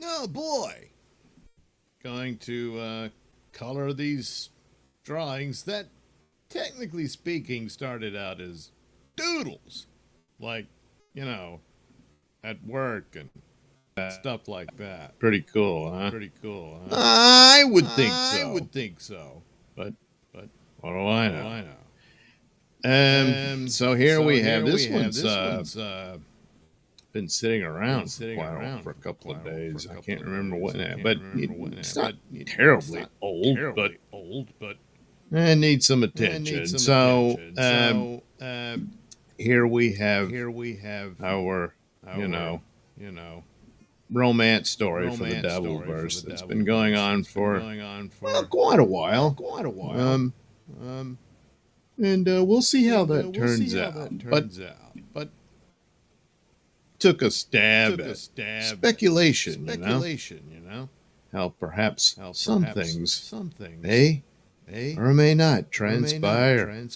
Oh boy! Going to color these drawings that, technically speaking, started out as doodles. Like, you know, at work and stuff like that. Pretty cool, huh? Pretty cool, huh? I would think so. I would think so. But But what do I what do know? I know? So here we have This this one's been sitting around for a couple of days. I can't remember when, but it's not terribly old, but it needs some attention. So here we have our romance story for the Devilverse that's been going on for quite a while. And we'll see how that turns out. But took a stab at speculation, you know, how perhaps some things may or may not transpire.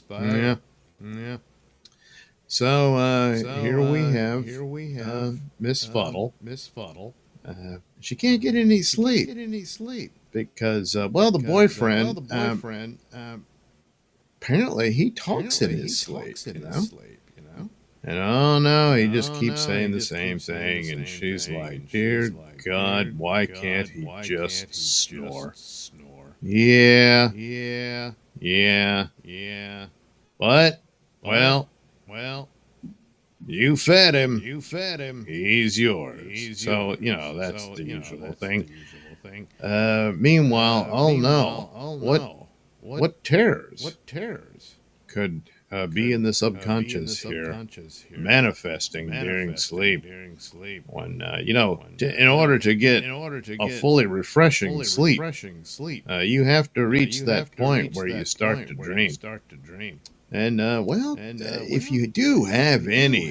Yeah. So here we have Miss Fuddle. She can't get any sleep because the boyfriend apparently he talks in his sleep, you know. And oh no, he just keeps saying the same thing, and she's like, "Dear God, why can't he just snore?" Yeah. But well, you fed him. He's yours. So that's the usual thing. Meanwhile, oh no, what terrors could be in the subconscious here, manifesting during sleep. When in order to get a fully refreshing sleep, you have to reach that point where you start to dream. And if you do have any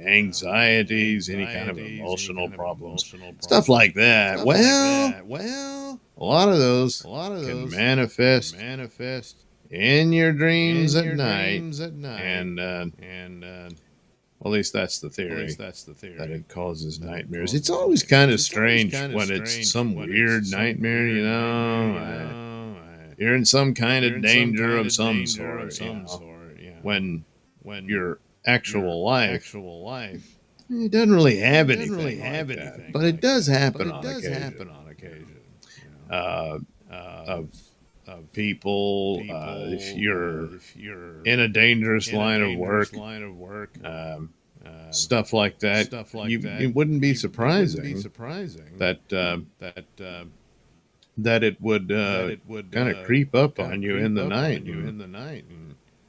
anxieties, any kind of emotional problems, stuff like that, a lot of those can manifest in your dreams at night, and at least that's the theory, that it causes nightmares. It's always kind of strange when it's some weird nightmare, you're in some kind of danger of some sort, when your actual life, it doesn't really have anything like that, but it does happen on occasion. Of people, if you're in a dangerous line of work, stuff like that, it wouldn't be surprising that it would kind of creep up on you in the night.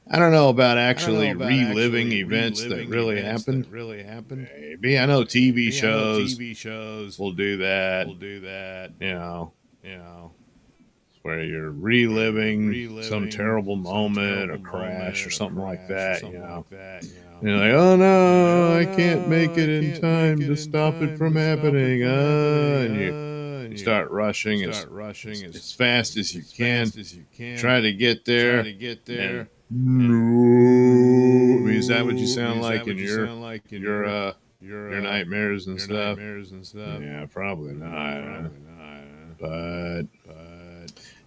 I don't know about actually reliving events that really happened. Maybe I know TV shows will do that. Where you're reliving some terrible moment or crash or something like that, You're like, oh no, I can't make it in time to stop it from happening. And you start rushing as fast as you can, try to get there. And, no. I mean, is that what you sound like in your nightmares and stuff? Yeah, probably not. But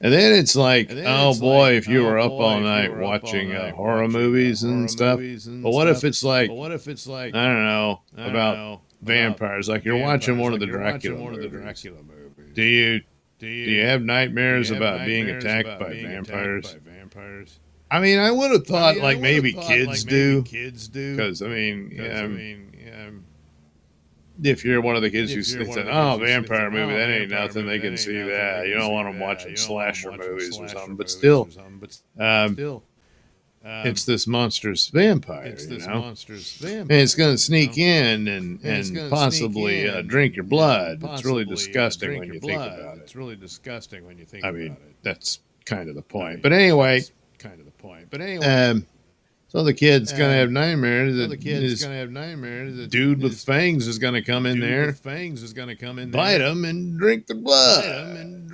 and then it's like, oh boy, if you were up all night watching horror movies and stuff. But what if it's like, I don't know, about vampires? Like you're watching one of the Dracula movies. Do you have nightmares about being attacked by vampires? I mean, I would have thought like maybe kids do, because if you're one of the kids who said, "Oh, vampire movie, that ain't nothing," they can see that. You don't want them watching slasher movies or something. But still, it's this monstrous vampire, and it's going to sneak in and possibly drink your blood. It's really disgusting when you think about it. I mean, that's kind of the point. But anyway, so the kid's gonna have nightmares. This dude with fangs is gonna come in there, bite him, and drink the blood.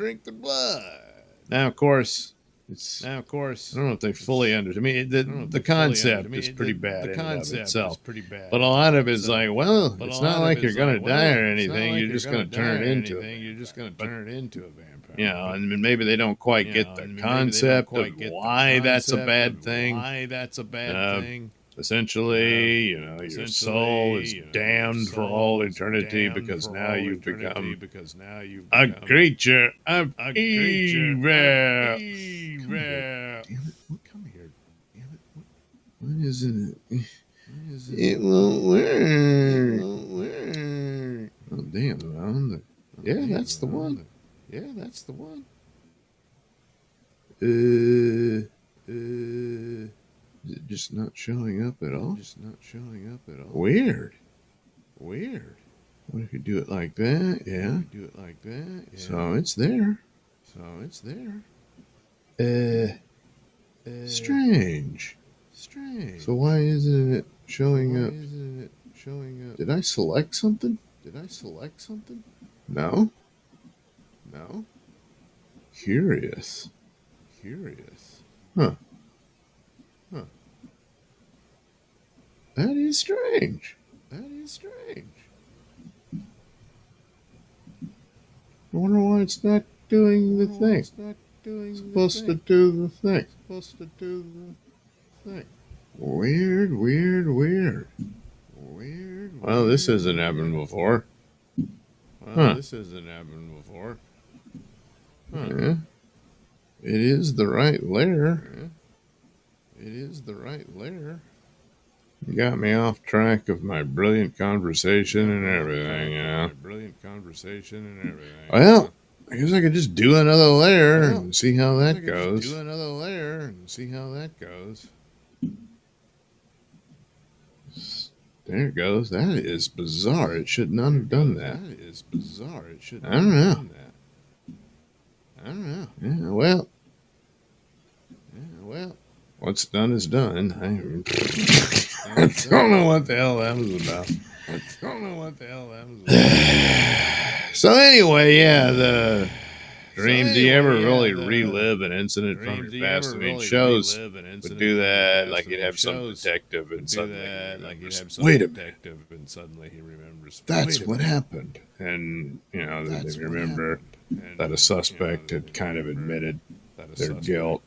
Now, of course, It's now, of course, I don't know if they fully understand. I mean, the concept is pretty bad in and of itself. But a lot of it's like, well, it's not like you're going to die or anything. You're just going to turn it into it. You're just going to turn it into a vampire. You know, and maybe they don't quite get the concept of why that's a bad thing. Essentially, you know, your soul is damned for all eternity because now you've become a creature of evil. Damn it! Come here! Damn it! What isn't it? It won't work. Oh, damn, man. Yeah, that's the one. Yeah, that's the one. Is it just not showing up at all? Just not showing up at all. Weird. Weird. What if you do it like that? Yeah. Do it like that. Yeah. So it's there. So it's there. Strange. Strange. So why isn't it showing up? Isn't it showing up? Did I select something? Did I select something? No. No. Curious. Curious. Huh. Huh. That is strange. That is strange. I wonder why it's not doing the thing. It's not doing It's supposed to do the thing. Supposed to do the thing. Weird. Weird. Well, this hasn't happened before. This hasn't happened before. Yeah. It is the right layer. It is the right layer. You got me off track of my brilliant conversation and everything, you know. Well, I guess I could just do another layer and see how that goes. Do another layer and see how that goes. There it goes. That is bizarre. It should not have done that. That is bizarre. It should I don't know. Done that. I don't know. Yeah, well, what's done is done. I don't know what the hell that was about. So anyway, yeah, the dreams. Do you ever really relive an incident from your past? I mean, shows would do that, like you'd have some detective and suddenly wait a minute, and suddenly he remembers. that's what happened, and you know they remember that a suspect had kind of admitted their guilt.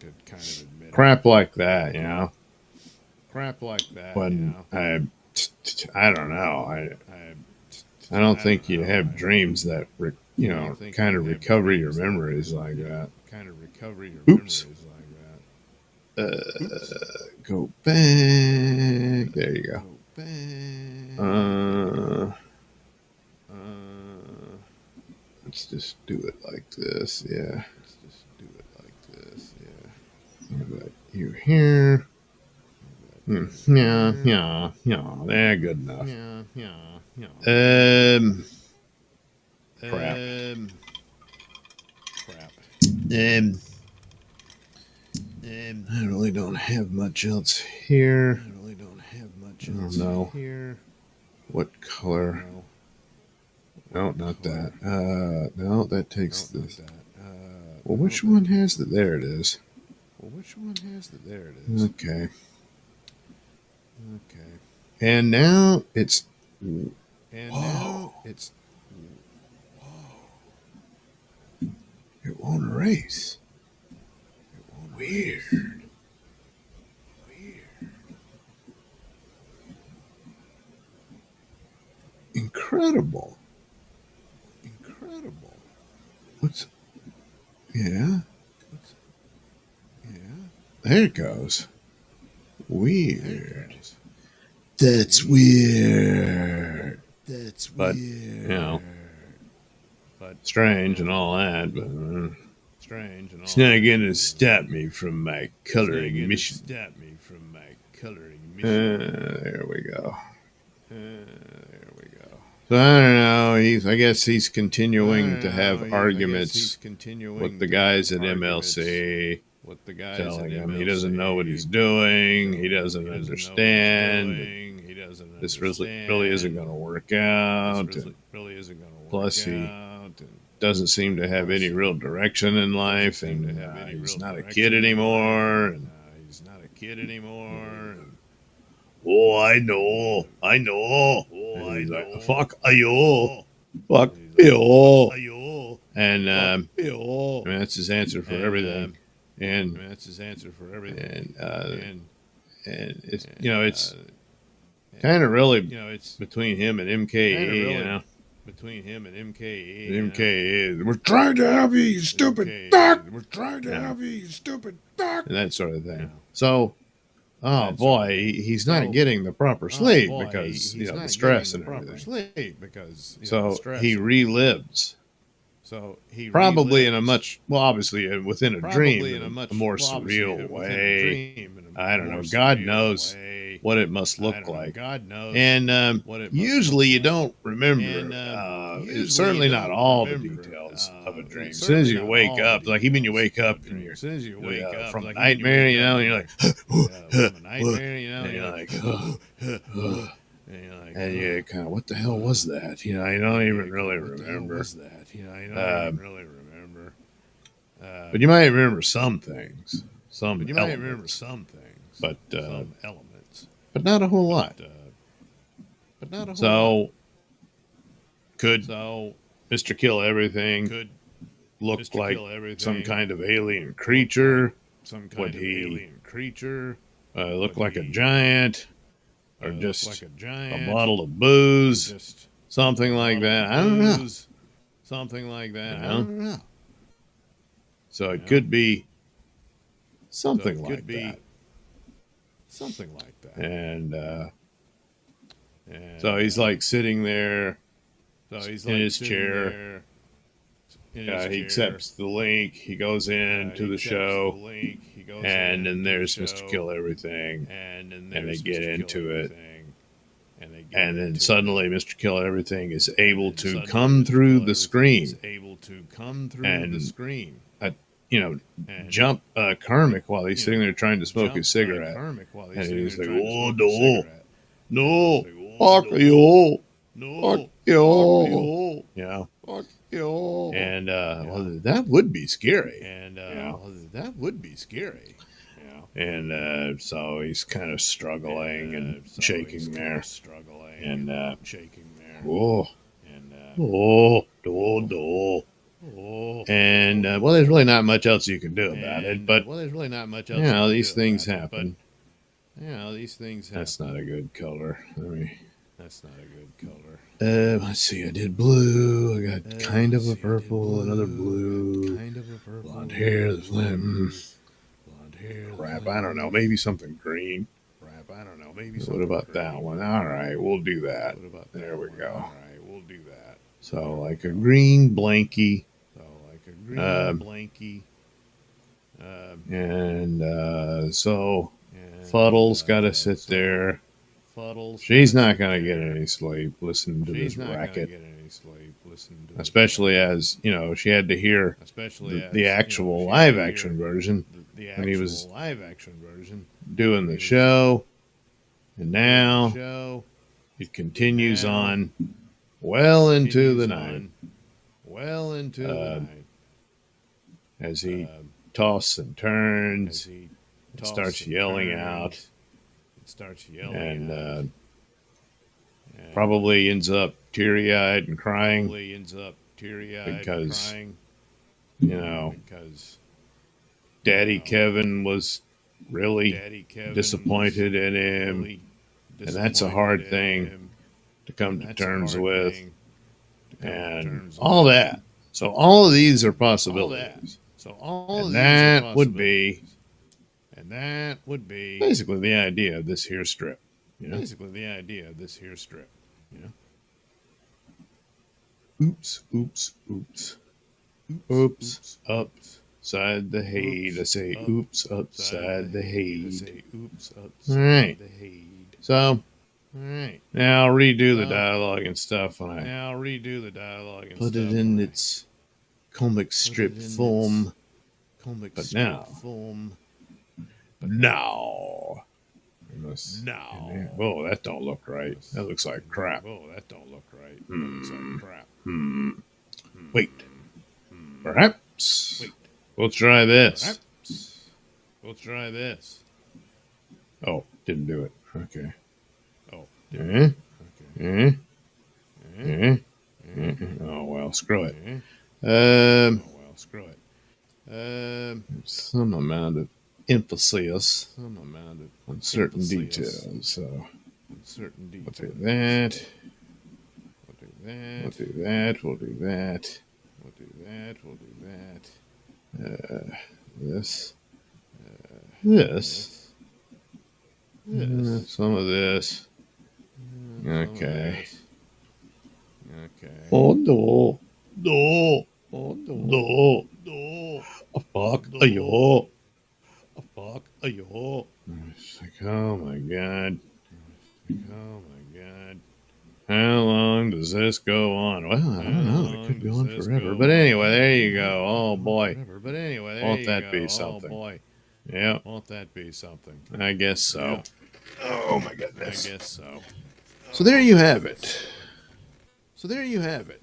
Crap like that, you know. When I don't know. I don't think you have dreams that kind of recover your memories like that. Oops. Go back. There you go. Let's just do it like this. Yeah. But you here. Yeah. They're good enough. Crap. I really don't have much else here. I don't know. What color? No, not that. No, that takes this. Well, which one has the? There it is. Okay. And now it's. Whoa. It won't erase. Weird. Incredible. What's. Yeah. There it goes. Weird. That's weird. But, you know, strange and all that, but it's not going to stop me from my coloring mission. There we go. So I don't know. I guess he's continuing to have arguments with the guys at MLC. Telling him he doesn't know what he's doing. He doesn't understand. This really isn't going to work out. Plus, he doesn't seem to have any real direction in life, and he's not a kid anymore. And he's not a kid anymore. oh, I know. Oh, And I he's know. like, fuck you, fuck you. And I mean, that's his answer for everything. And that's his answer for everything. And it's it's kind of really it's between him and MKE, between him and MKE. MKE, we're trying to have you, you stupid fuck. We're trying to have you, you stupid fuck. And that sort of thing. Yeah. So, oh boy, he's not getting the proper sleep because the stress and everything. So he relives. Probably in a much, well, obviously within a dream, in a more surreal way. I don't know. God knows what it must look like. And usually you don't remember. Certainly not all the details of a dream. As soon as you wake up, like even you wake up and you're from a nightmare, and you're like, and you're like, and you kind of, what the hell was that? I don't even really remember. But you might remember some things, some elements, but not a whole lot. So, could Mr. Kill Everything look like some kind of alien creature? Would he look like a giant? Or just a bottle of booze? Something like that. I don't know. Something like that. I don't know. So it could be something like that. Something like that. And so he's like sitting there in his chair. He accepts the link. He goes into the show. And then there's Mr. Kill Everything. And they get into it. And then suddenly Mr. Kill Everything is able to come through the screen. And jump Karmic while he's sitting there trying to smoke his cigarette. And he's like, oh, no, fuck you. Fuck you. Fuck you. And well, that would be scary. That would be scary. And so he's kind of struggling and shaking there. And and well, there's really not much else you can do about it. But these things happen. That's not a good color. That's not a good color. Let's see. I did blue. I got kind of a purple, another blue, blonde hair. Crap, I don't know. Maybe something green. What about that one? All right, we'll do that. There we go. So like a green blankie. And so Fuddle's got to sit there. She's not going to get any sleep listening to this racket. Especially as, she had to hear the actual live action version when he was doing the show. And now it continues on well into the night. As he tosses and turns, starts yelling out. And probably ends up teary-eyed and crying because Daddy Kevin was really disappointed in him, and that's a hard thing to come to terms with, and all that. So all of these are possibilities. And that would be basically the idea of this here strip. Oops, oops, oops. Oops, upside the hay. I say oops, upside the hay. All right. So, now I'll redo the dialogue and stuff when I put it in its comic strip form. But now. Whoa, that don't look right. That looks like crap. Wait. Perhaps. Wait. We'll try this. Perhaps. We'll try this. Oh, didn't do it. Okay. Oh. Okay. Oh, well, screw it. Some amount of emphasis on certain details. So we'll do that. We'll do that. We'll do that. This. This. Some of this. Okay. Oh no. No. Oh no. No. A fuck. Ayo. A fuck. Ayo. It's like, oh my god. How long does this go on? Well, I don't know. It could go on forever. But anyway, there you go. Oh boy. Won't that be something? Yeah. Won't that be something? I guess so. Oh my goodness. I guess so. So there you have it.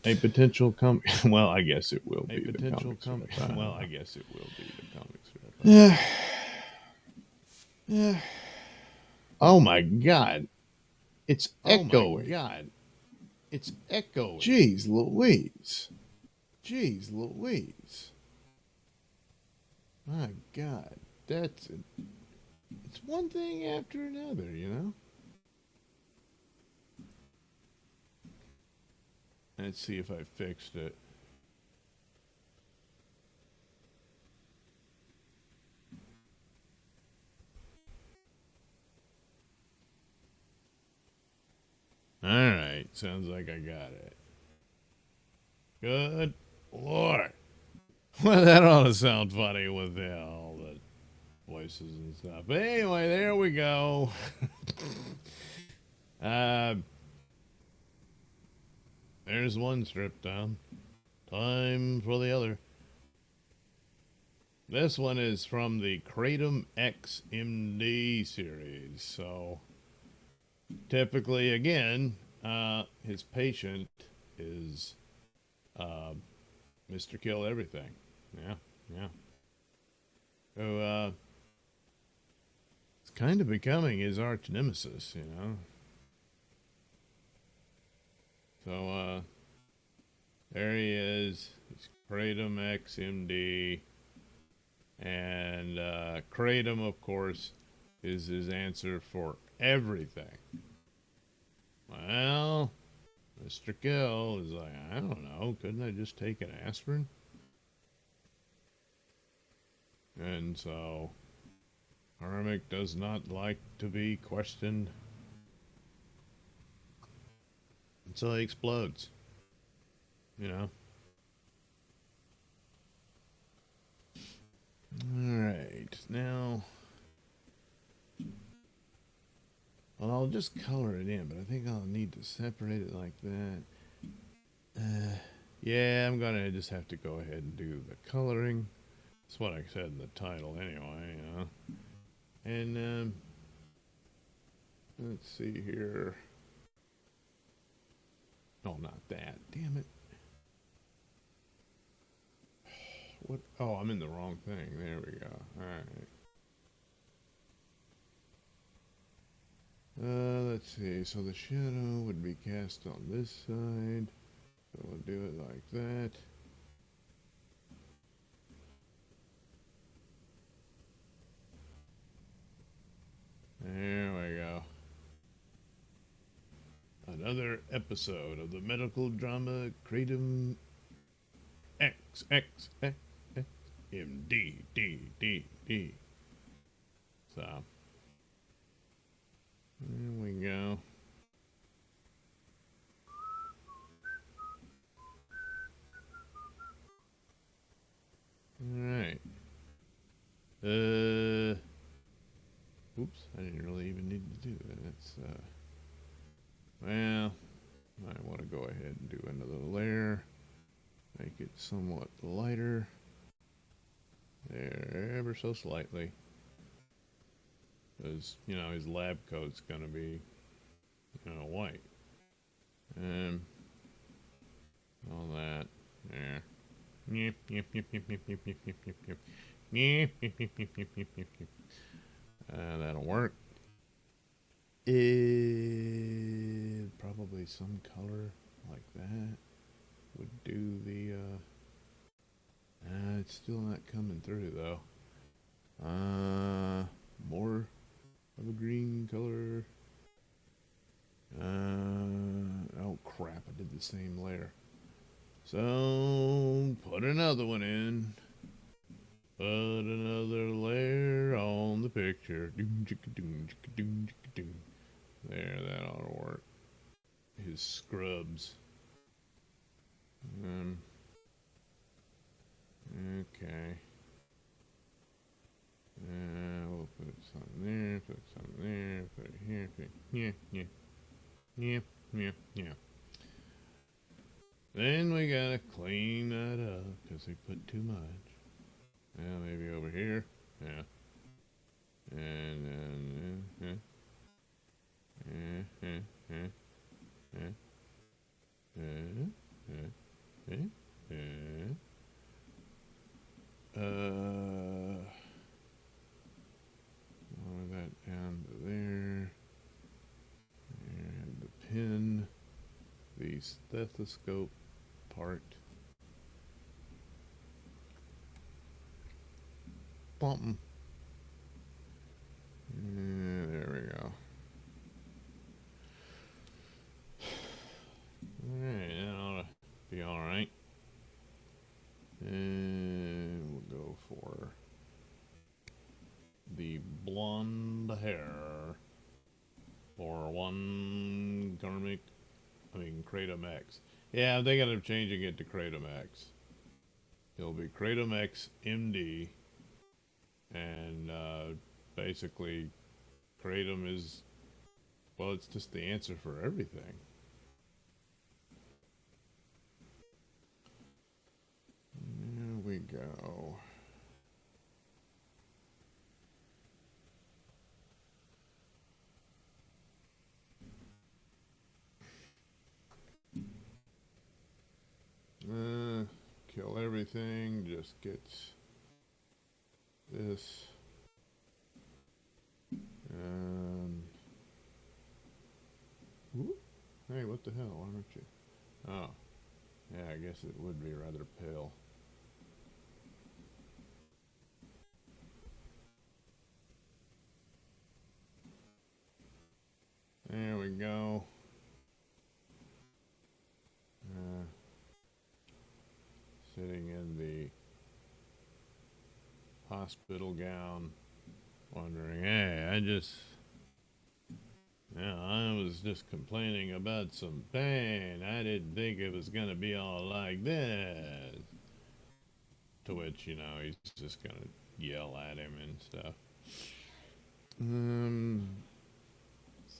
A potential well, I guess it will be the comic strip. Well, I guess it will be the comic strip. Yeah. Yeah. Oh my god. It's echoing. It's echoing. Jeez Louise. My god. It's one thing after another, you know? Let's see if I fixed it. All right, sounds like I got it. Good Lord. Well, that ought to sound funny with all the voices and stuff. But anyway, there we go. There's one strip down. Time for the other. This one is from the Kratom XMD series. So, typically, again, his patient is Mr. Kill Everything. Yeah. So, it's kind of becoming his arch nemesis, you know. So, there he is. He's Kratom XMD. And Kratom, of course, is his answer for everything. Well, Mr. Kill is like, I don't know, couldn't I just take an aspirin? And so, Harmick does not like to be questioned. And so he explodes. You know? Alright, now... Well, I'll just color it in, but I think I'll need to separate it like that. Yeah, I'm gonna just have to go ahead and do the coloring. That's what I said in the title anyway, you know. And, let's see here. Oh, not that. Damn it. What? Oh, I'm in the wrong thing. There we go. Alright. Let's see. So the shadow would be cast on this side. So we'll do it like that. There we go. Another episode of the medical drama Kratom XXXMD. So, there we go. Alright. Oops, I didn't really even need to do that. That's, well, I want to go ahead and do another layer. Make it somewhat lighter. There, ever so slightly. Because, you know, his lab coat's going to be, you know, white. All that. There. Yep, yep, yep, yep, yep, yep, yep, yep, yep, yep. Yep, yep, yep, yep, yep, yep, yep, yep. That'll work. Probably some color like that would do the, it's still not coming through though. More of a green color. Oh crap, I did the same layer. So, put another one in. Put another layer on the picture. There, that ought to work. His scrubs. Okay. We'll put something there, put something there, put it here, put it here, yeah. Yeah. Then we gotta clean that up because we put too much. Yeah, maybe over here. Yeah. And then, lower that down to there. And the pin, the stethoscope part. Bumping. There we go. Alright, that ought to be alright. And we'll go for the blonde hair for one Kratom X. Yeah, I'm thinking of changing it to Kratom X. It'll be Kratom X MD. And basically, Kratom is, well, it's just the answer for everything. There we go. Kill everything, just gets this. Hey, what the hell, why don't you? Oh, yeah, I guess it would be rather pale. There we go. Sitting in the hospital gown, wondering, hey, I was just complaining about some pain. I didn't think it was going to be all like this. To which, he's just going to yell at him and stuff.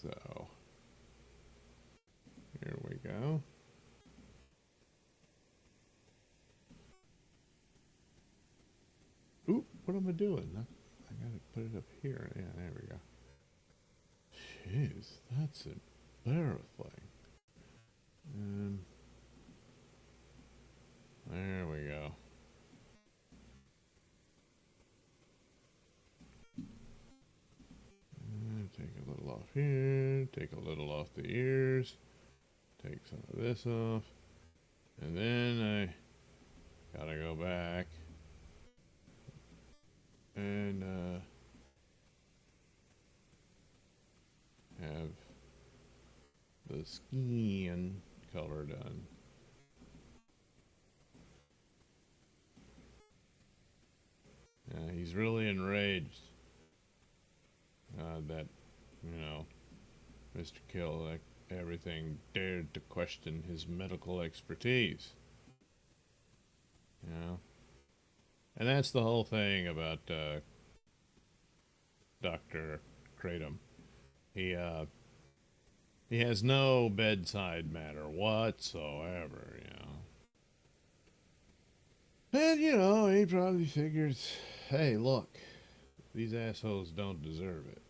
So, here we go. Oop, what am I doing? I gotta put it up here. Yeah, there we go. Jeez, that's embarrassing. There we go. Take a little off here. Take a little off the ears. Take some of this off. And then I gotta go back. And have the skin color done. He's really enraged that, Mr. Kill, like everything, dared to question his medical expertise. And that's the whole thing about Dr. Kratom. He has no bedside manner whatsoever, And, he probably figures, hey, look, these assholes don't deserve it.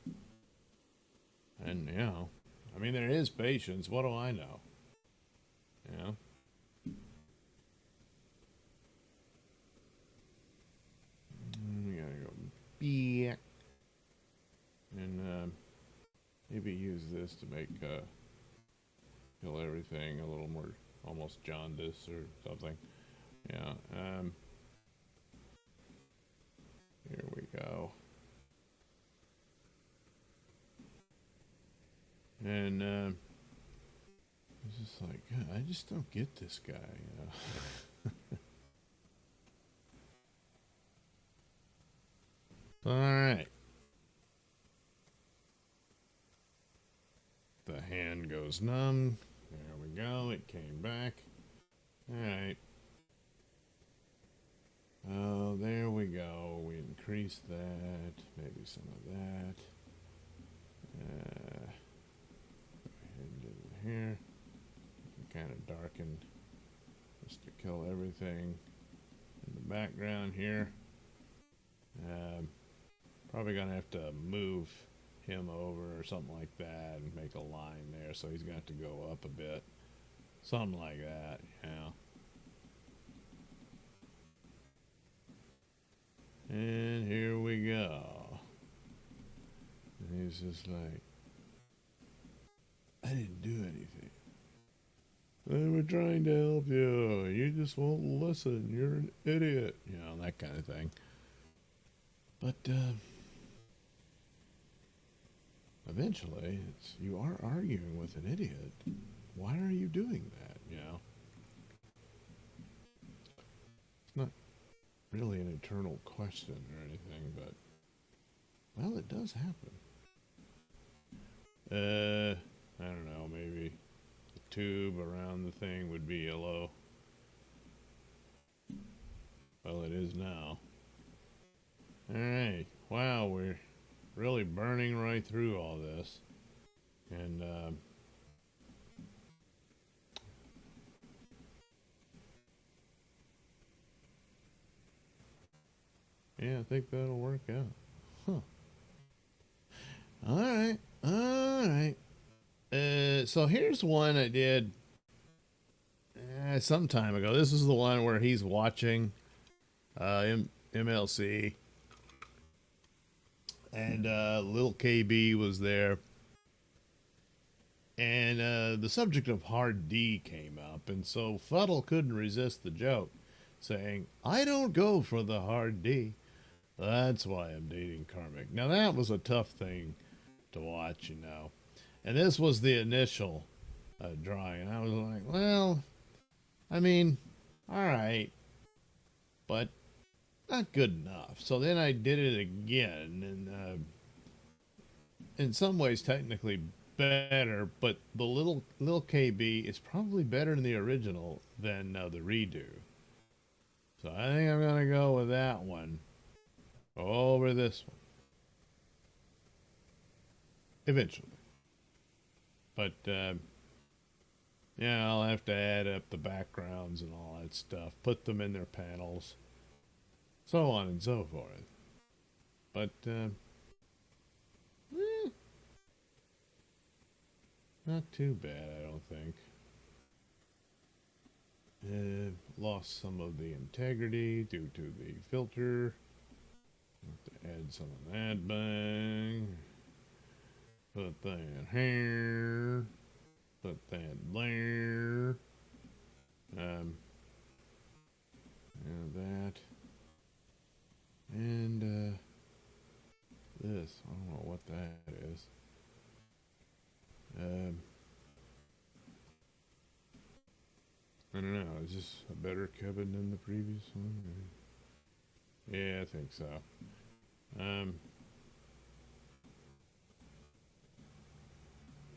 And, they're his patients. What do I know? this to make kill everything a little more, almost jaundice or something. Yeah. Here we go. And it's just like, God, I just don't get this guy, you know. All right. The hand goes numb. There we go. It came back. All right. Oh, there we go. We increased that. Maybe some of that. Go ahead and get in here. Kind of darken just to kill everything in the background here. Probably gonna have to move him over or something like that and make a line there, so he's gonna have to go up a bit, something like that, you know. And here we go. And he's just like, I didn't do anything. They were trying to help you. You just won't listen. You're an idiot. You know, that kind of thing. But eventually, you are arguing with an idiot. Why are you doing that? You know, it's not really an eternal question or anything, but well, it does happen. I don't know. Maybe the tube around the thing would be yellow. Well, it is now. All right. Wow, we're really burning right through all this. And yeah, I think that'll work out. Huh. All right. All right. So here's one I did some time ago. This is the one where he's watching MLC. And little KB was there. And the subject of hard D came up. And so Fuddle couldn't resist the joke, saying, I don't go for the hard D. That's why I'm dating Karmic. Now that was a tough thing to watch, you know. And this was the initial drawing. And I was like, well, I mean, all right. But not good enough. So then I did it again, and in some ways technically better, but the little KB is probably better in the original than the redo. So I think I'm gonna go with that one over this one eventually. But yeah, I'll have to add up the backgrounds and all that stuff, put them in their panels, so on and so forth. But not too bad, I don't think. Lost some of the integrity due to the filter. Have to add some of that bang. Put that here. Put that there. And that. And this. I don't know what that is. I don't know. Is this a better cabin than the previous one? Yeah, I think so.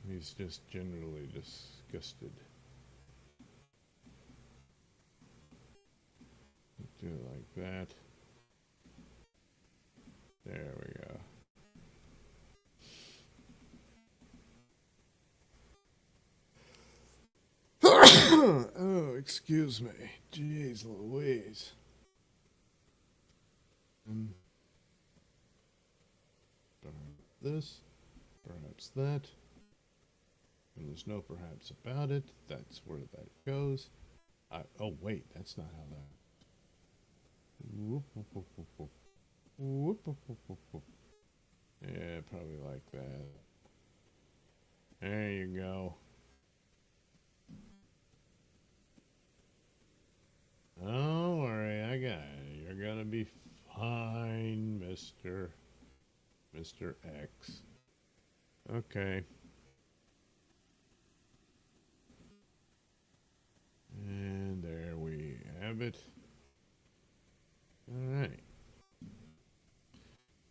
He's just generally disgusted. Do it like that. There we go. Oh, excuse me. Jeez Louise. Perhaps this, perhaps that. And there's no perhaps about it. That's where that goes. Oh, wait, that's not how that. Whoop, whoop, whoop, whoop, whoop. Whoop, whoop, whoop, whoop, whoop. Yeah, probably like that. There you go. Don't worry, I got it. You're gonna be fine, Mr. X. Okay. And there we have it. Alright.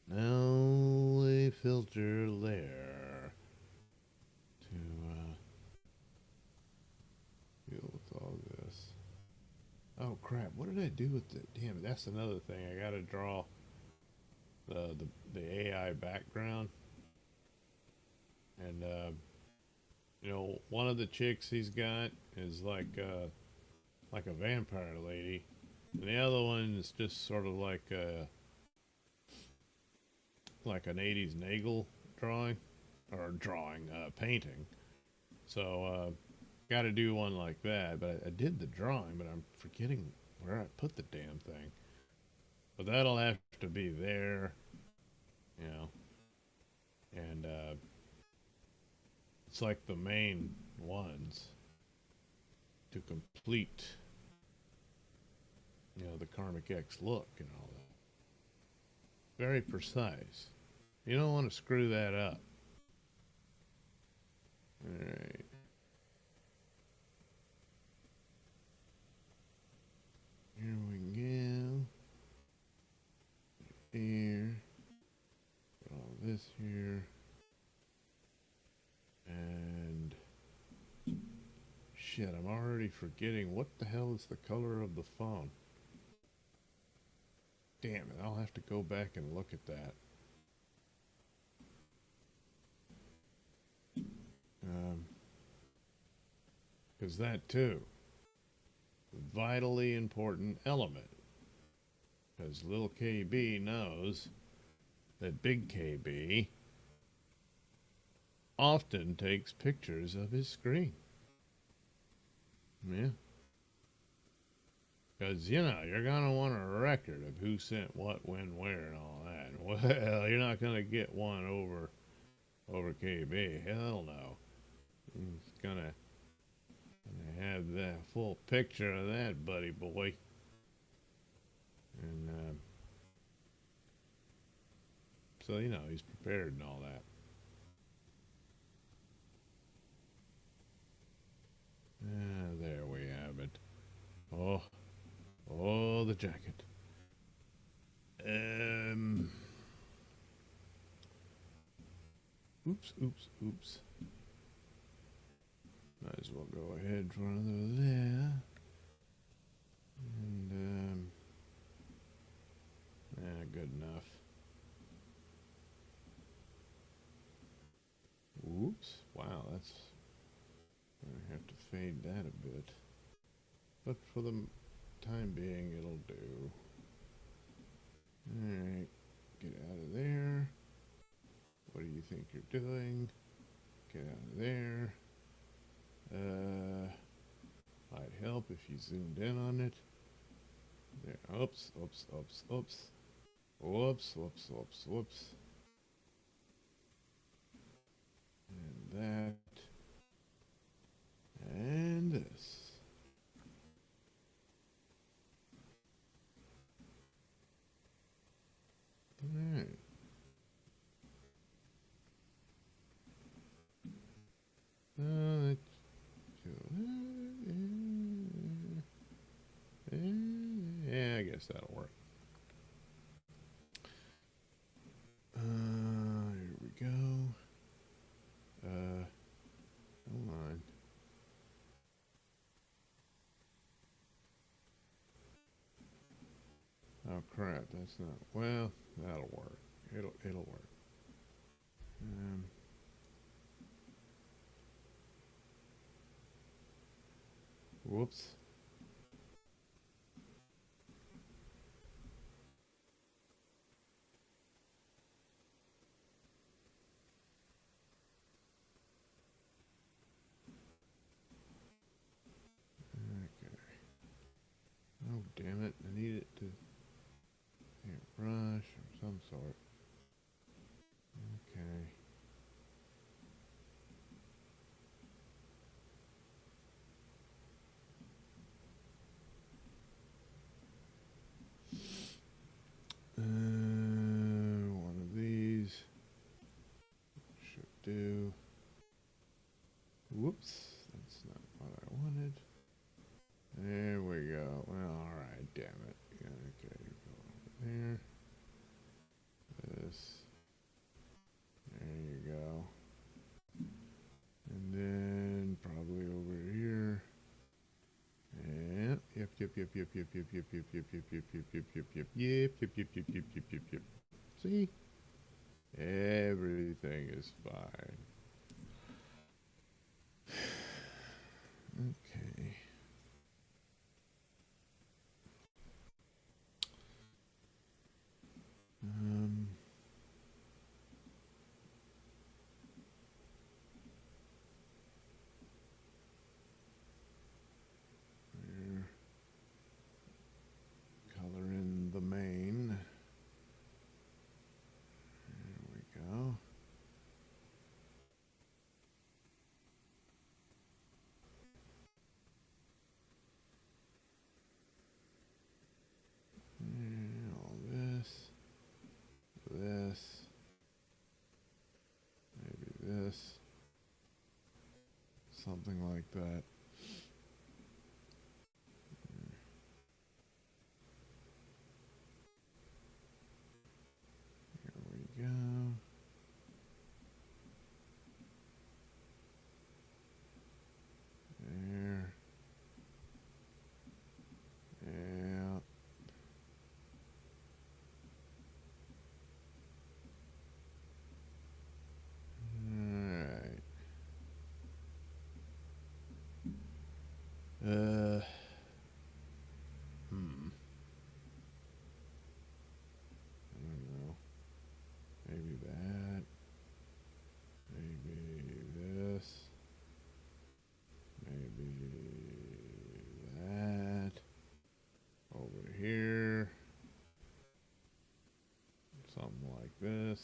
Now a filter there to deal with all this. Oh crap, what did I do with the damn it, that's another thing. I gotta draw the AI background. And you know, one of the chicks he's got is like a vampire lady. And the other one is just sort of like an 80s Nagel painting. So got to do one like that. But I did the drawing, but I'm forgetting where I put the damn thing. But that'll have to be there, you know. And it's like the main ones to complete, you know, the Karmic X look and all that. Very precise. You don't want to screw that up. Alright. Here we go. Here. Put all this here. And shit, I'm already forgetting what the hell is the color of the phone. Damn it, I'll have to go back and look at that. Because that too, vitally important element. Because little KB knows that big KB often takes pictures of his screen. Yeah. Because, you know, you're going to want a record of who sent what, when, where, and all that. Well, you're not going to get one over KB. Hell no. He's going to have the full picture of that buddy boy. And, so, you know, he's prepared and all that. There we have it. Oh, the jacket. Oops. Might as well go ahead for another there. And, good enough. Oops. Wow, that's... I have to fade that a bit. But for the time being, it'll do. Alright. Get out of there. What do you think you're doing? Get out of there. Might help if you zoomed in on it. There. Oops. And that. And this. Alright. Yeah, I guess that'll work. Here we go. Hold on. Oh crap, that's not, well, that'll work. It'll work. Whoops. Okay. Oh damn it, I need it to brush of some sort. Okay. do. Whoops, that's not what I wanted. There we go. Well, all right, damn it. Yeah, okay, go over there. This. There you go. And then probably over here. And yep. See? Everything is fine. Okay. We're coloring the main. There we go. And all this, maybe this, something like that. Here we go. There. Yeah. Alright. I don't know. Maybe that. Maybe this. Maybe that. Over here. Something like this.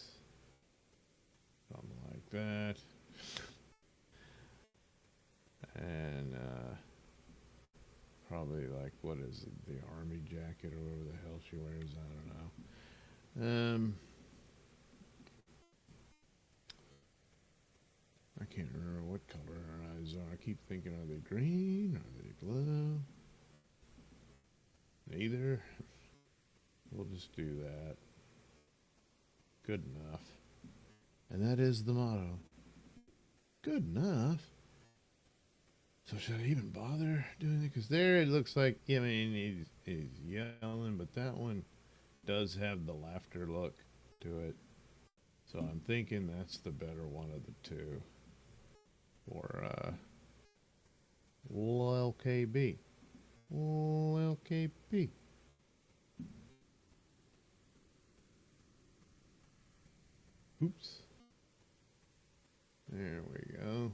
Something like that. And probably like, what is it, the army jacket or whatever the hell she wears, I don't know. I can't remember what color her eyes are. I keep thinking, are they green? Are they blue? Neither. We'll just do that. Good enough. And that is the motto. Good enough. So should I even bother doing it? Because there it looks like, I mean, he's yelling, but that one does have the laughter look to it. So I'm thinking that's the better one of the two. Or LKB. LKB. Oops. There we go.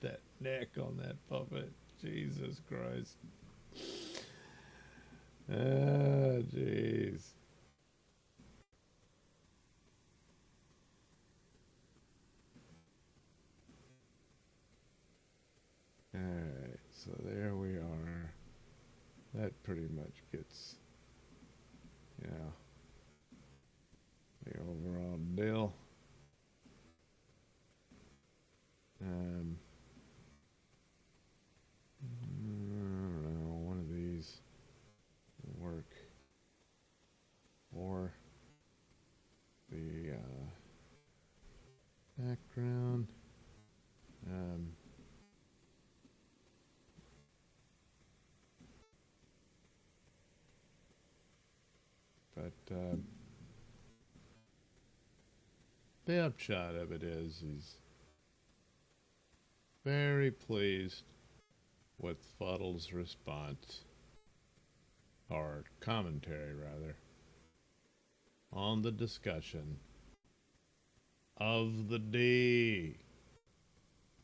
That neck on that puppet. Jesus Christ. Ah, jeez. Alright, so there we are. That pretty much gets, the overall deal. I don't know, one of these will work for the background. But the upshot of it is he's very pleased with Fuddle's response, or commentary rather, on the discussion of the day.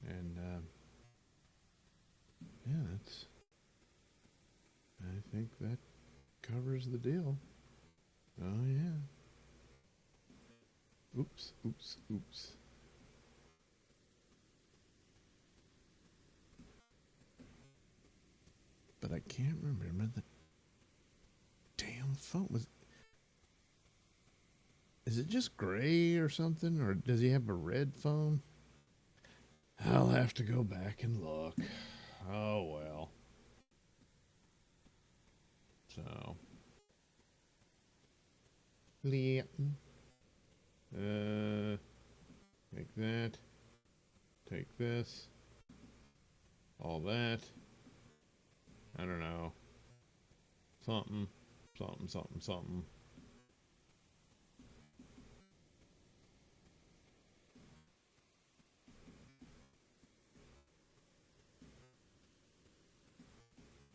And I think that covers the deal. Oh yeah. Oops. But I can't remember the damn phone was. Is it just gray or something, or does he have a red phone? I'll have to go back and look. Oh well. So. Take that. Take this. All that. I don't know. Something.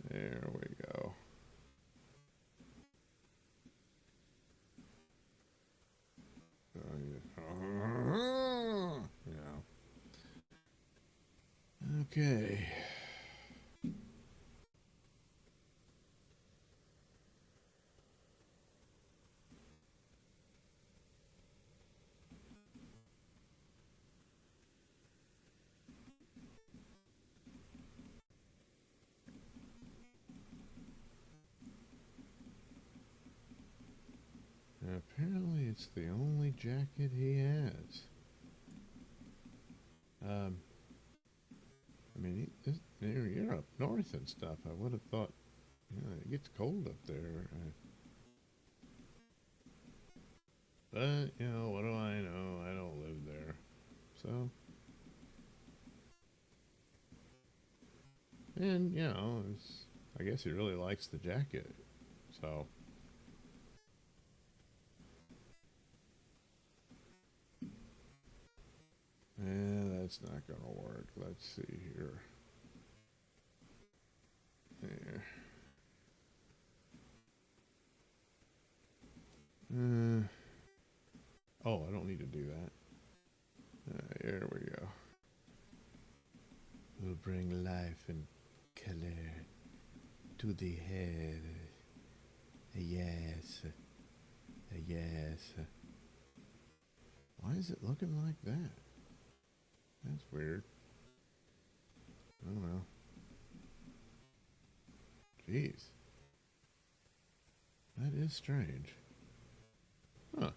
There we go. Yeah. Okay. Apparently, it's the only jacket he has. I mean, you're up north and stuff. I would have thought, it gets cold up there. But, what do I know? I don't live there. So. And, I guess he really likes the jacket. So. Yeah, that's not going to work. Let's see here. There. Oh, I don't need to do that. Here we go. We'll bring life and color to the head. Yes. Yes. Why is it looking like that? That's weird. I don't know. Jeez. That is strange. Huh.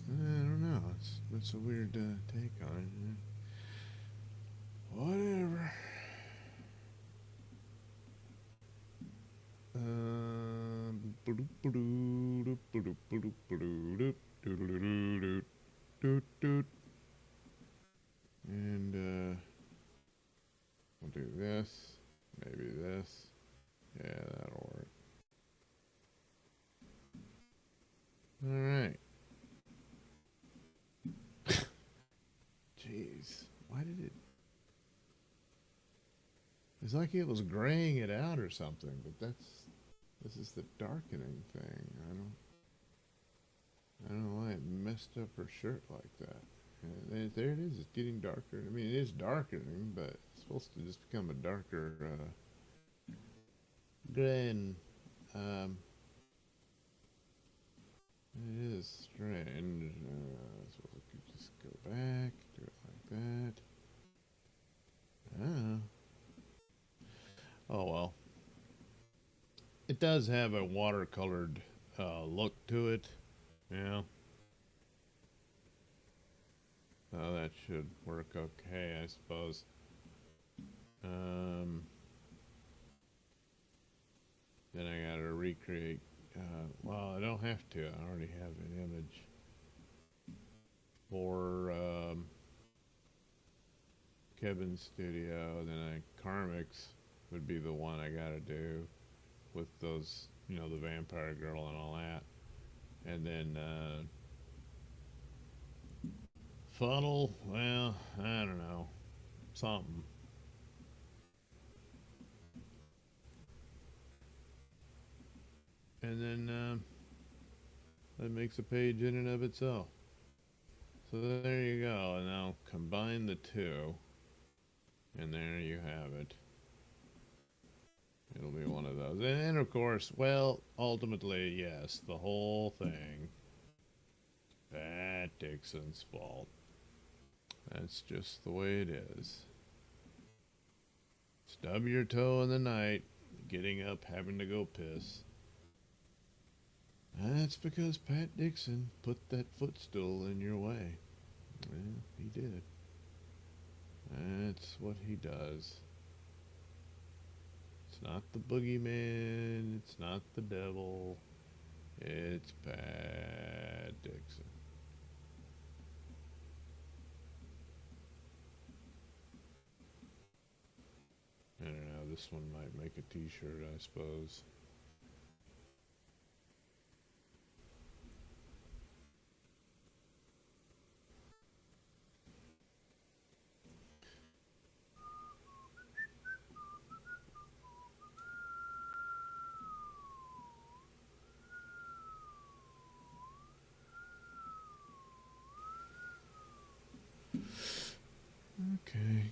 I don't know. It's a weird take on it. Whatever. And we'll do this. Maybe this. Yeah, that'll work. All right. Jeez, why did it? It's like it was graying it out or something, but this is the darkening thing. I don't know why it messed up her shirt like that. And there it is. It's getting darker. I mean, it is darkening, but it's supposed to just become a darker gray. And it is strange. So we could just go back, do it like that. Oh well. It does have a watercolored look to it. Yeah. So that should work okay, I suppose. Then I gotta recreate. Well, I don't have to. I already have an image for Kevin's studio. Then Karmic's would be the one I gotta do with those, the vampire girl and all that. And then funnel, well, I don't know, something. And then that makes a page in and of itself. So there you go. And now combine the two, and there you have it. It'll be one of those. And of course, well, ultimately, yes, the whole thing, Pat Dixon's fault. That's just the way it is. Stub your toe in the night, getting up, having to go piss. That's because Pat Dixon put that footstool in your way. Well, he did. That's what he does. It's not the boogeyman. It's not the devil. It's Pat Dixon. I don't know. This one might make a t-shirt, I suppose. Okay.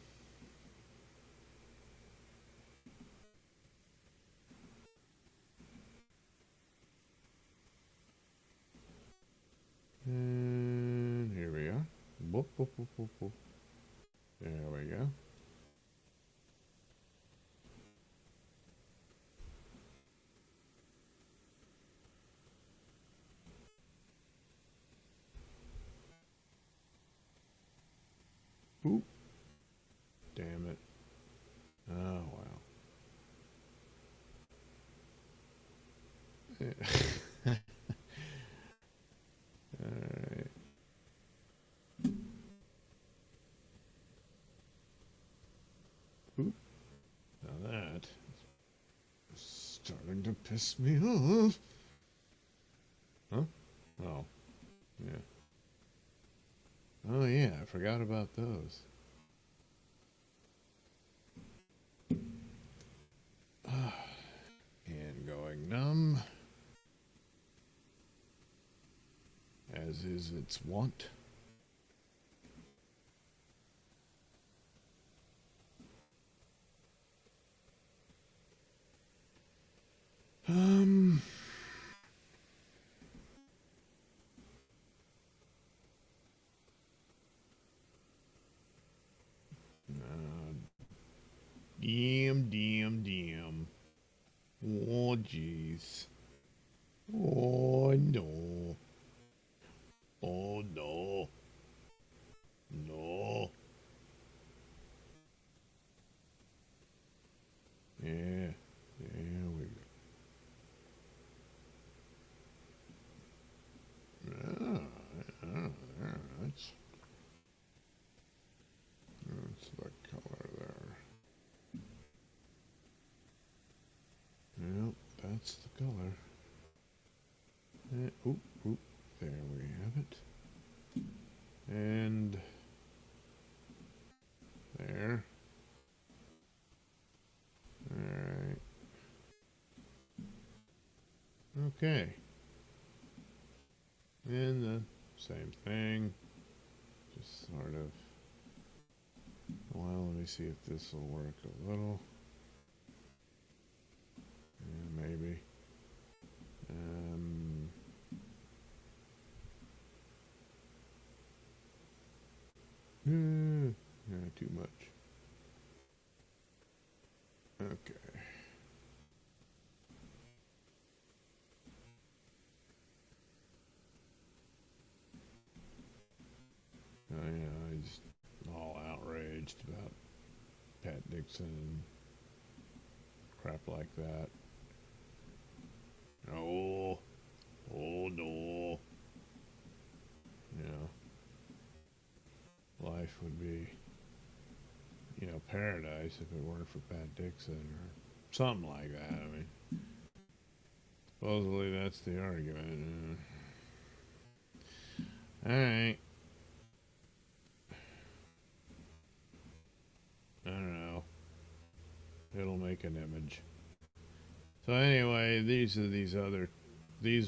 And here we are. Boop, boop, boop, boop, boop. There we go. Oop. Damn it. Oh, wow. Alright. Oop. Now that is starting to piss me off. Huh? Oh. Yeah. Oh, yeah. I forgot about those. And going numb, as is its wont. Damn. Oh, jeez. Oh, no. Oh, no. No. Yeah. There we go. That's the color there. Yep, that's the color. Oop, there we have it. And there. Alright. Okay. And the same thing. Just sort of. Well, let me see if this will work a little. Yeah, maybe. Yeah, too much. Okay. I just all outraged about Pat Dixon and crap like that. Oh no. Life would be, paradise if it weren't for Pat Dixon or something like that. I mean, supposedly that's the argument. Alright. I don't know. It'll make an image. So anyway, these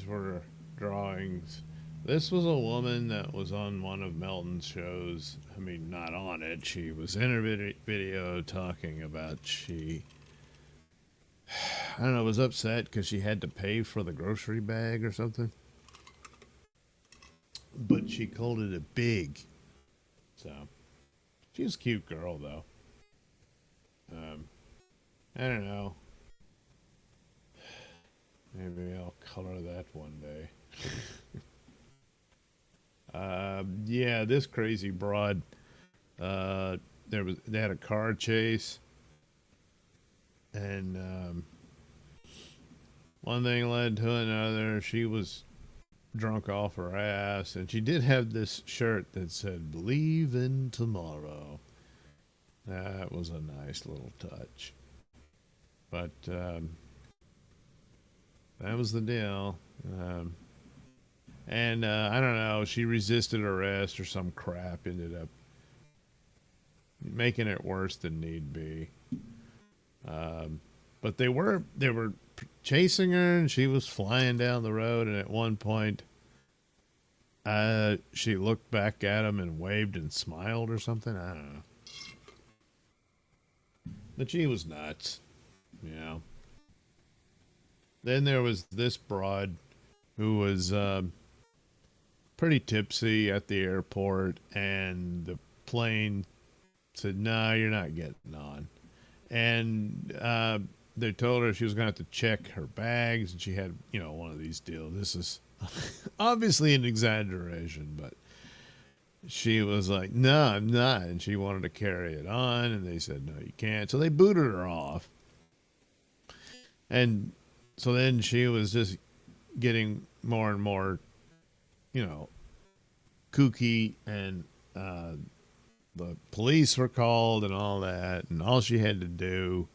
were drawings. This was a woman that was on one of Melton's shows. I mean, not on it. She was in a video talking about I don't know, was upset because she had to pay for the grocery bag or something. But she called it a big. So, she was a cute girl, though. I don't know. Maybe I'll color that one day. Yeah, this crazy broad. They had a car chase, and one thing led to another. She was drunk off her ass, and she did have this shirt that said "Believe in Tomorrow." That was a nice little touch. But that was the deal. And I don't know, she resisted arrest or some crap, ended up making it worse than need be. But they were chasing her, and she was flying down the road, and at one point she looked back at him and waved and smiled or something. I don't know. But she was nuts. Yeah. Then there was this broad who was pretty tipsy at the airport, and the plane said, "No, you're not getting on." And they told her she was going to have to check her bags, and she had, one of these deals. This is obviously an exaggeration, but she was like, "No, I'm not." And she wanted to carry it on, and they said, "No, you can't." So they booted her off. And so then she was just getting more and more, kooky, and the police were called and all that. And all she had to do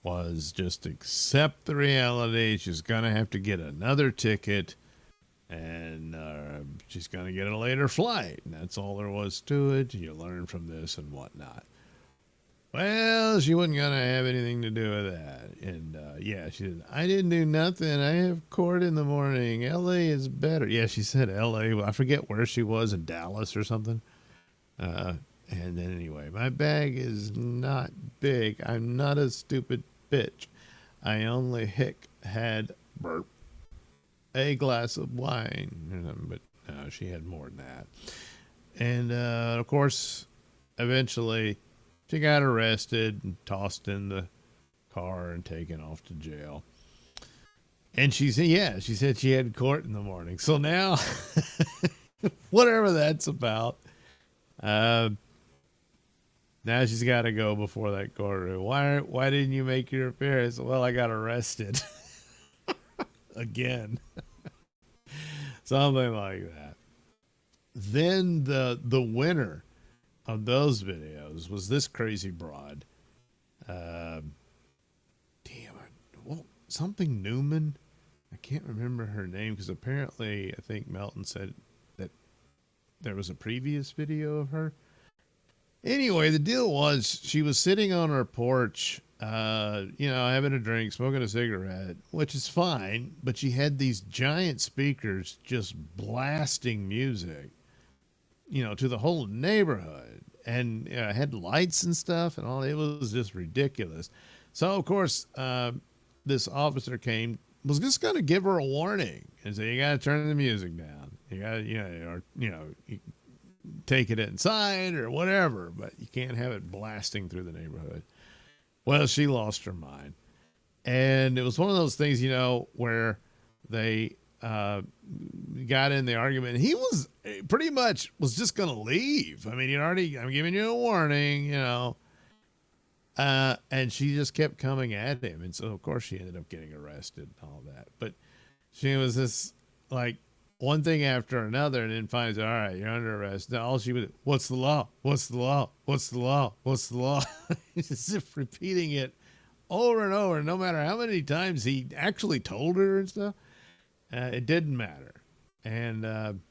was just accept the reality. She's going to have to get another ticket, and she's going to get a later flight. And that's all there was to it. You learn from this and whatnot. Well, she wasn't going to have anything to do with that. And, yeah, she said, "I didn't do nothing. I have court in the morning. L.A. is better." Yeah, she said L.A. Well, I forget where she was, in Dallas or something. And then anyway, "My bag is not big. I'm not a stupid bitch. I only had burp a glass of wine." But no, she had more than that. And, of course, eventually she got arrested and tossed in the car and taken off to jail. And she said she had court in the morning. So now, whatever that's about, now she's got to go before that courtroom. Why didn't you make your appearance? "Well, I got arrested." Again. Something like that. Then the winner of those videos was this crazy broad. Something Newman. I can't remember her name, because apparently I think Melton said that there was a previous video of her. Anyway, the deal was she was sitting on her porch, having a drink, smoking a cigarette, which is fine, but she had these giant speakers just blasting music, to the whole neighborhood, and had lights and stuff and all. It was just ridiculous. So, of course, this officer was just going to give her a warning and say, "You got to turn the music down. You got to, you take it inside or whatever, but you can't have it blasting through the neighborhood." Well, she lost her mind. And it was one of those things, where they got in the argument. He was pretty much was just going to leave. I mean, I'm giving you a warning, and she just kept coming at him. And so, of course, she ended up getting arrested and all that. But she was just like one thing after another, and then finds, "All right, you're under arrest." Now, all she would, "What's the law? What's the law? What's the law? What's the law?" As if repeating it over and over, no matter how many times he actually told her and stuff. It didn't matter. And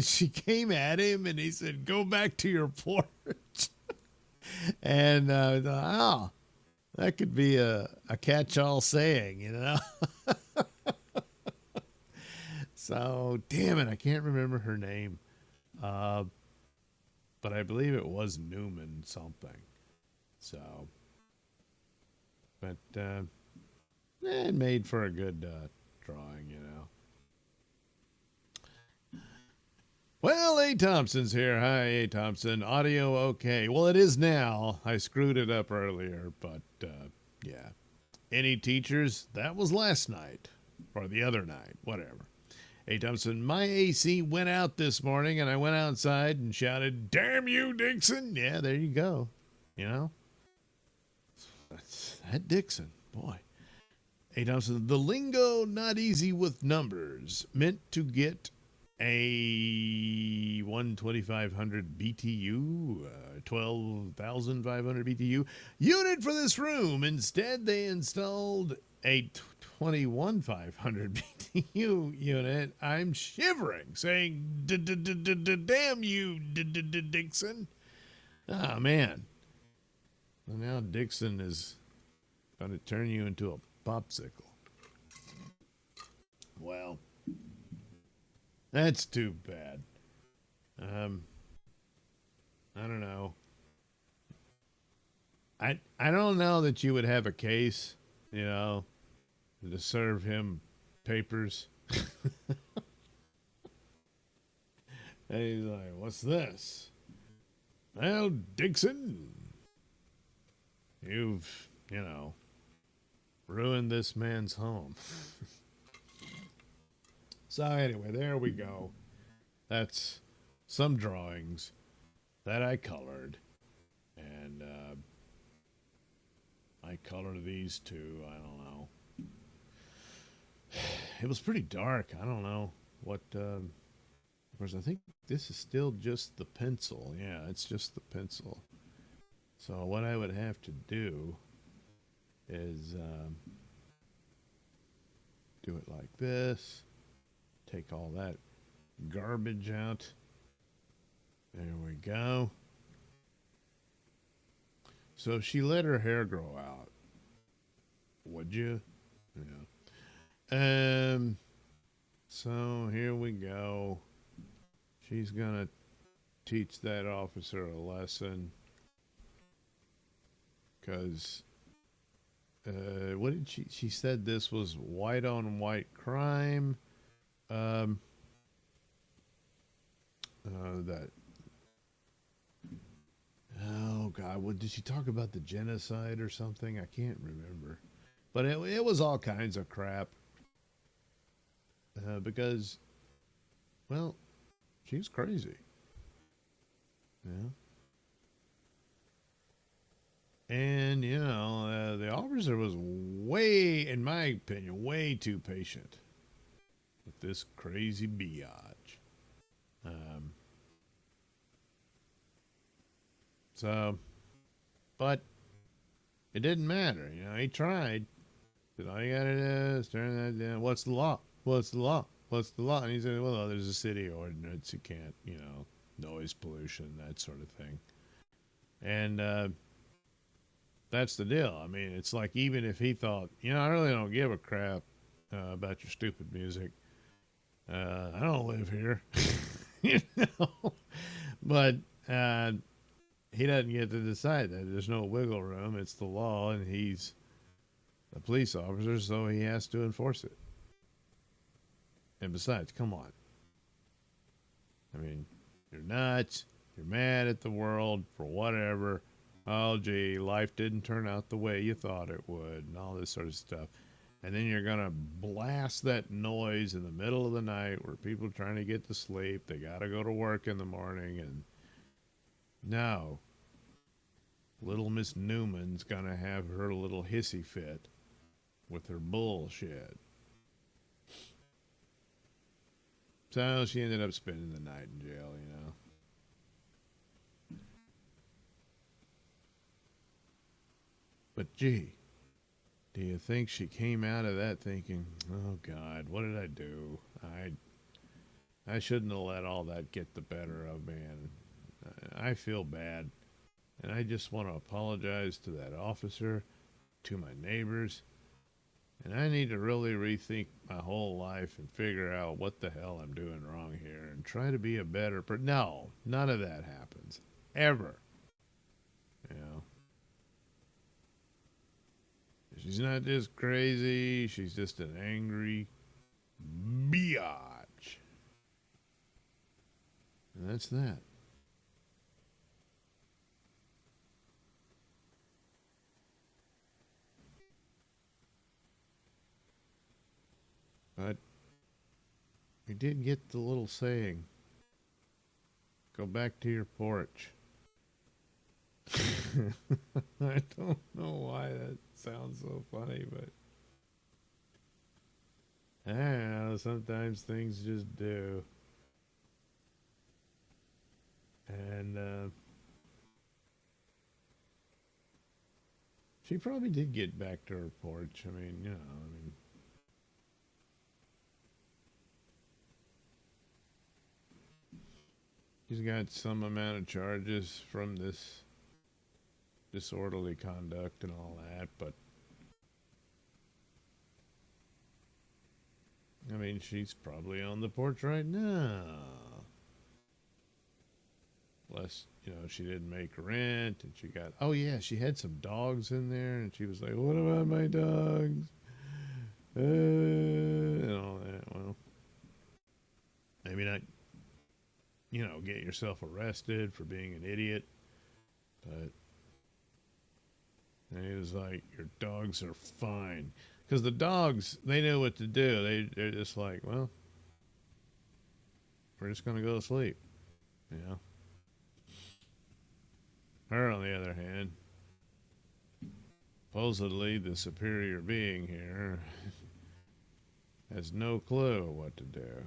she came at him, and he said, "Go back to your porch." And that could be a catch-all saying, So, damn it, I can't remember her name. But I believe it was Newman something. So, but it made for a good drawing, Well, A. Thompson's here. Hi, A. Thompson. Audio okay. Well, it is now. I screwed it up earlier, but yeah. Any teachers? That was last night or the other night, whatever. Hey, Thompson, my AC went out this morning and I went outside and shouted, "Damn you, Dixon!" Yeah, there you go. You know? That's that Dixon, boy. Hey, Thompson, the lingo not easy with numbers meant to get a 12500 BTU, 12,500 BTU unit for this room. Instead, they installed a 21,500 BTU unit. I'm shivering, saying, "Damn you, Dixon." Ah, man. Well, now Dixon is going to turn you into a popsicle. Well, that's too bad. I don't know. I don't know that you would have a case, you know, to serve him papers. And he's like, "What's this?" "Well, Dixon, you've, ruined this man's home." So anyway, there we go. That's some drawings that I colored. And I colored these two. I don't know. It was pretty dark. I don't know what... of course, I think this is still just the pencil. Yeah, it's just the pencil. So what I would have to do is do it like this. Take all that garbage out. There we go. So she let her hair grow out. Would you? Yeah. So here we go. She's gonna teach that officer a lesson. Because what did she said this was white on white crime. That, oh God, what did she talk about, the genocide or something? I can't remember, but it was all kinds of crap. Because, well, she's crazy. Yeah. And, the officer was way, in my opinion, way too patient with this crazy biatch. But it didn't matter. He tried. Said, "All you gotta do is turn that down. What's the law? What's the law? What's the law?" And he said, "Well, there's a city ordinance. You can't, noise pollution, that sort of thing." And that's the deal. I mean, it's like, even if he thought, I really don't give a crap about your stupid music. I don't live here, But he doesn't get to decide that. There's no wiggle room. It's the law, and he's a police officer, so he has to enforce it. And besides, come on. I mean, you're nuts. You're mad at the world for whatever. Oh, gee, life didn't turn out the way you thought it would, and all this sort of stuff. And then you're going to blast that noise in the middle of the night where people are trying to get to sleep. They got to go to work in the morning. And no, little Miss Newman's going to have her little hissy fit with her bullshit. So she ended up spending the night in jail, But gee, do you think she came out of that thinking, "Oh God, what did I do? I shouldn't have let all that get the better of me, and I feel bad, and I just want to apologize to that officer, to my neighbors, and I need to really rethink my whole life and figure out what the hell I'm doing wrong here and try to be a better person." No, none of that happens. Ever. She's not just crazy. She's just an angry biatch. And that's that. did get the little saying. Go back to your porch. I don't know why that sounds so funny, but I don't know, sometimes things just do. And she probably did get back to her porch. I mean, she's got some amount of charges from this disorderly conduct and all that, but I mean, she's probably on the porch right now. Plus, she didn't make rent, and she got, oh yeah, she had some dogs in there, and she was like, what about my dogs? And all that. Well, maybe not, get yourself arrested for being an idiot, but and he was like, your dogs are fine. Because the dogs, they knew what to do. They're just like, well, we're just going to go to sleep. Her, on the other hand, supposedly the superior being here has no clue what to do.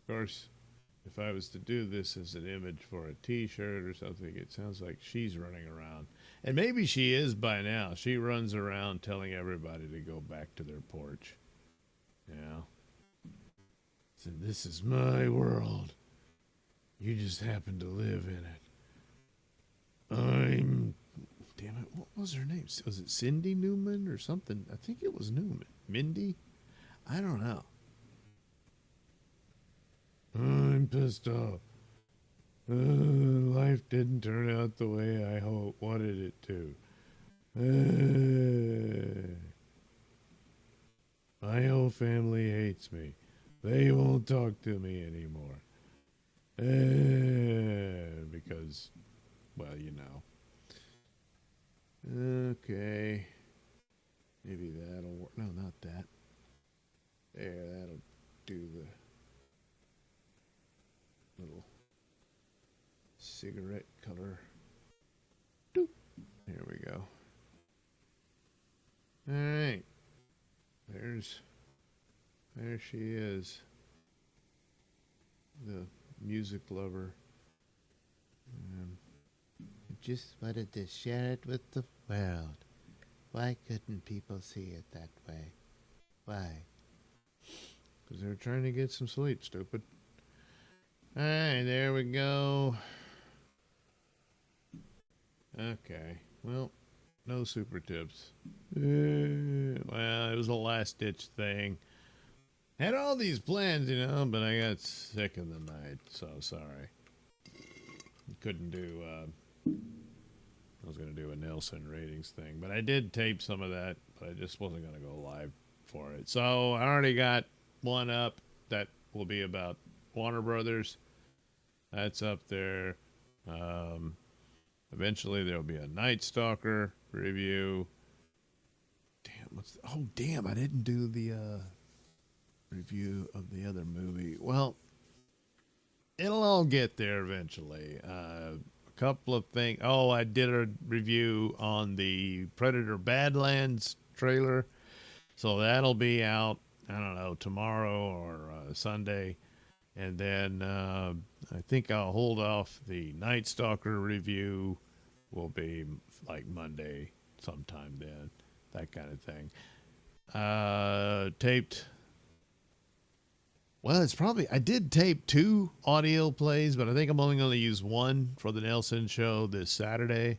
Of course, if I was to do this as an image for a t-shirt or something, it sounds like she's running around. And maybe she is by now. She runs around telling everybody to go back to their porch. So this is my world. You just happen to live in it. Damn it, what was her name? Was it Cindy Newman or something? I think it was Newman. Mindy? I don't know. I'm pissed off. Life didn't turn out the way I wanted it to. My whole family hates me. They won't talk to me anymore. Because, well, Okay. Maybe that'll work. No, not that. There, that'll do the little cigarette color. Doop. There we go. All right. There she is. The music lover. I just wanted to share it with the world. Why couldn't people see it that way? Why? Because they're trying to get some sleep, stupid. Alright, there we go. Okay, well, no super tips. Well, it was a last-ditch thing. Had all these plans, but I got sick in the night, so sorry. Couldn't do, I was going to do a Nailsin ratings thing, but I did tape some of that, but I just wasn't going to go live for it. So I already got one up that will be about Warner Brothers. That's up there. Eventually there'll be a Night Stalker review. Damn, I didn't do the review of the other movie. Well, it'll all get there eventually. A couple of things. Oh, I did a review on the Predator Badlands trailer. So that'll be out, I don't know, tomorrow or Sunday. And then I think I'll hold off the Night Stalker review. Will be like Monday sometime then. That kind of thing. Taped. Well, it's probably, I did tape 2 audio plays, but I think I'm only going to use one for the Nailsin Show this Saturday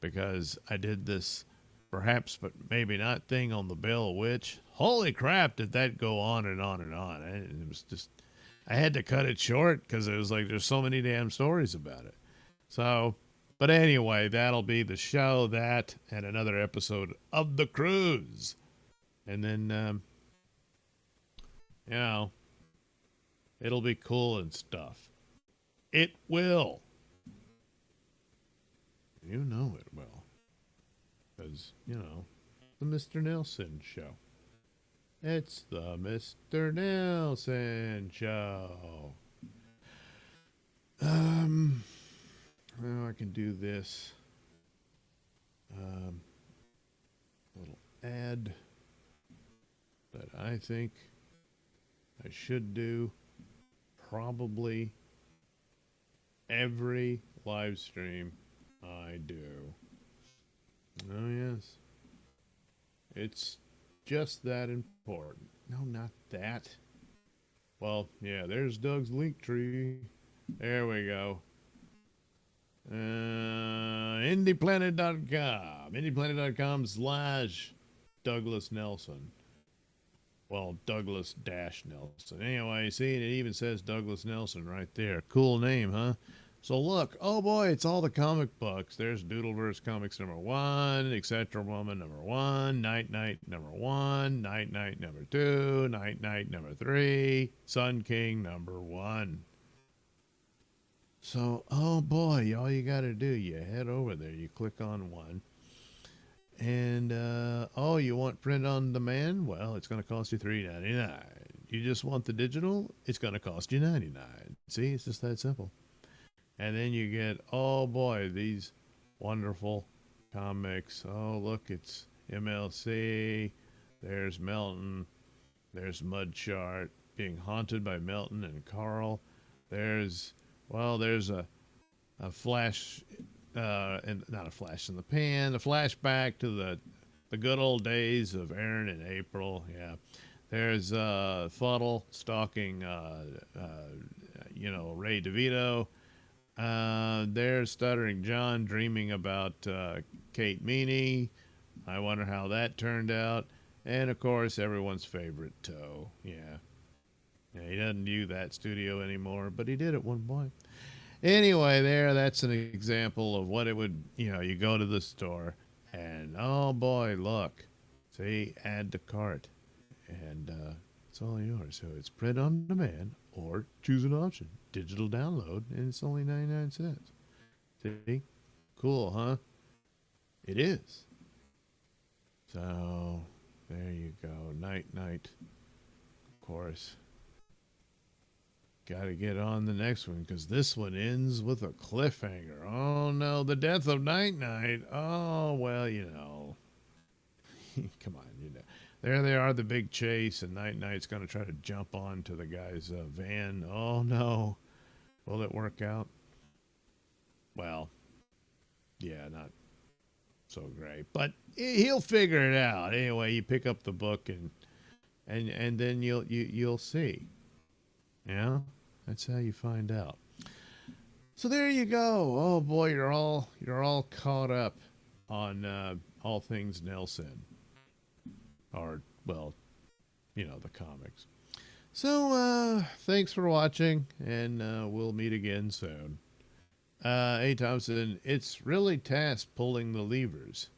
because I did this perhaps, but maybe not thing on the Bell Witch. Holy crap, did that go on and on and on. It was just, I had to cut it short because it was like there's so many damn stories about it. So, but anyway, that'll be the show, that, and another episode of The Cruise. And then, it'll be cool and stuff. It will. You know it will. Because, the Mr. Nailsin Show. It's the Mr. Nailsin Show. Now I can do this. Little ad that I think I should do probably every live stream I do. Oh, yes. It's just that important. No, not that. Well, yeah, there's Doug's link tree. There we go. IndiePlanet.com. IndiePlanet.com/Douglas Nelson. Well, Douglas-Nelson. Anyway, see, it even says Douglas Nelson right there. Cool name, huh? So look, oh boy, it's all the comic books. There's Doodleverse Comics #1, Etc. Woman #1, Night Night #1, Night Night #2, Night Night #3, Sun King #1. So, oh boy, all you got to do, you head over there, you click on one. And, oh, you want print on demand? Well, it's going to cost you $3.99. You just want the digital? It's going to cost you $99. See, it's just that simple. And then you get, oh boy, these wonderful comics. Oh, look, it's MLC. There's Melton. There's Mudchart, being haunted by Melton and Carl. There's a flash, and not a flash in the pan, a flashback to the good old days of Aaron and April. Yeah. There's Fuddle stalking, Ray DeVito. There's Stuttering John dreaming about Kate Meany. I wonder how that turned out. And, of course, everyone's favorite Toe. Yeah. He doesn't do that studio anymore, but he did at one point. Anyway, that's an example of what it would, you go to the store and, oh boy, look. See, add to cart. And it's all yours. So it's print on demand or choose an option. Digital download, and it's only 99 cents. See? Cool, huh? It is. So, there you go. Night, night. Of course. Got to get on the next one, because this one ends with a cliffhanger. Oh, no, the death of Night Night. Oh, well, Come on, There they are, the big chase, and Night Night's going to try to jump onto the guy's van. Oh, no. Will it work out? Well, yeah, not so great. But he'll figure it out. Anyway, you pick up the book, and then you'll see. Yeah, that's how you find out. So there you go. Oh boy, you're all caught up on all things Nailsin, or well, the comics. So thanks for watching, and we'll meet again soon. Hey Thompson, it's really task pulling the levers.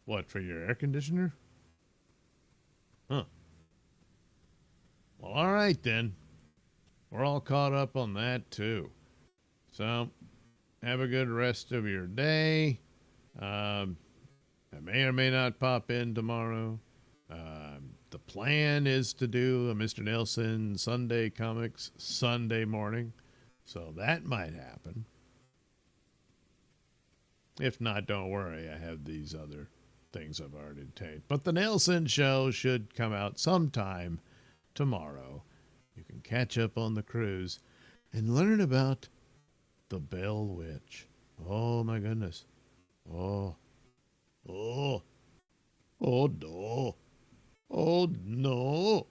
What, for your air conditioner? Huh. Well, all right then. We're all caught up on that too. So, have a good rest of your day. I may or may not pop in tomorrow. The plan is to do a Mr. Nailsin Sunday Comics Sunday morning. So that might happen. If not, don't worry. I have these other things I've already taped. But the Nailsin Show should come out sometime tomorrow. You can catch up on the cruise and learn about the Bell Witch. Oh my goodness. Oh no. Oh no.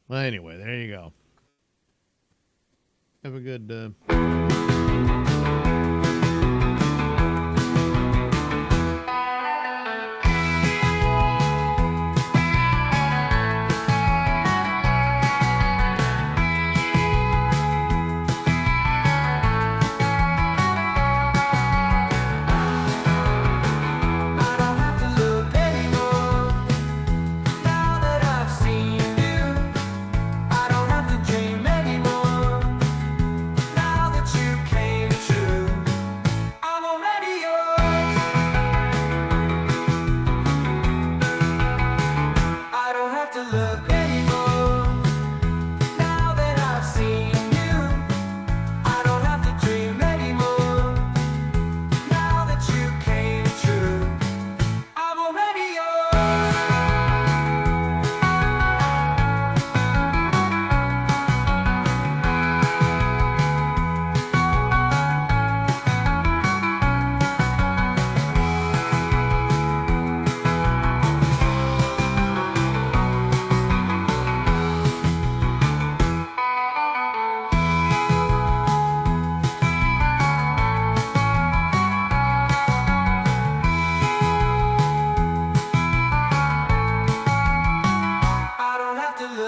Well, anyway, there you go. Have a good you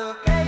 look at